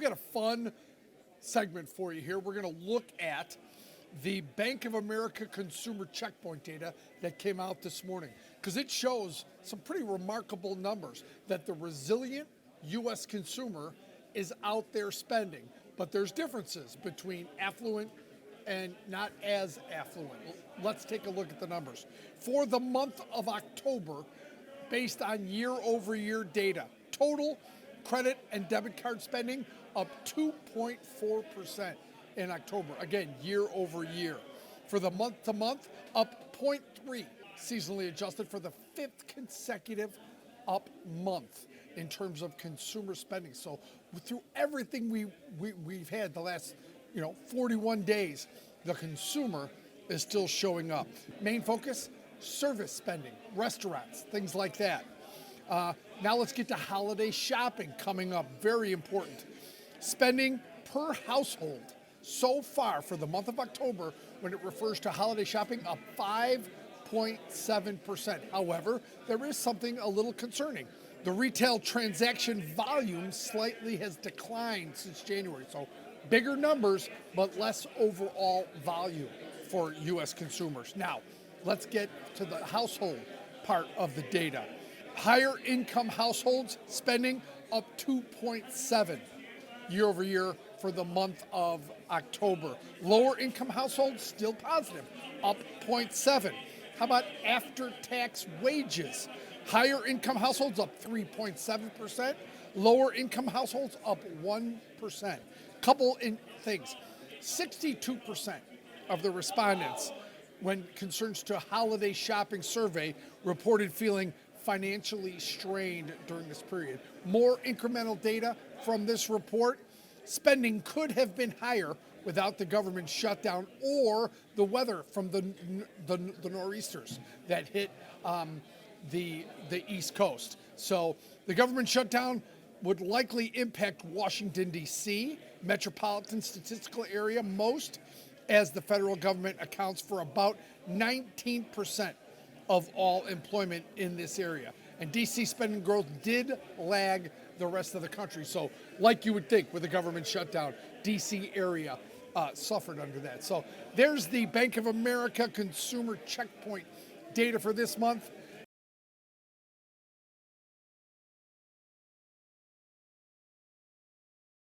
got a fun segment for you here. We're going to look at the Bank of America consumer checkpoint data that came out this morning, because it shows some pretty remarkable numbers that the resilient U.S. consumer is out there spending. But there's differences between affluent and not as affluent. Let's take a look at the numbers. For the month of October, based on year-over-year data, total credit and debit card spending up 2.4% in October. Again, year over year. For the month to month, up 0.3, seasonally adjusted for the fifth consecutive up month in terms of consumer spending. So through everything we've had the last 41 days, the consumer is still showing up. Main focus, service spending, restaurants, things like that. Now let's get to holiday shopping coming up. Very important. Spending per household so far for the month of October, when it refers to holiday shopping, up 5.7%. However, there is something a little concerning. The retail transaction volume slightly has declined since January. So bigger numbers, but less overall volume for U.S. consumers. Now, let's get to the household part of the data. Higher income households spending up 2.7 year over year for the month of October. Lower income households still positive, up 0.7. How about after-tax wages? Higher income households up 3.7%. Lower income households up 1%. Couple in things. 62% of the respondents, when concerns to holiday shopping survey, reported feeling financially strained during this period. More incremental data from this report. Spending could have been higher without the government shutdown or the weather from the nor'easters that hit the East Coast. So the government shutdown would likely impact Washington, D.C., metropolitan statistical area most, as the federal government accounts for about 19% of all employment in this area. And D.C. spending growth did lag the rest of the country. So like you would think with the government shutdown, D.C. area suffered under that. So there's the Bank of America consumer checkpoint data for this month.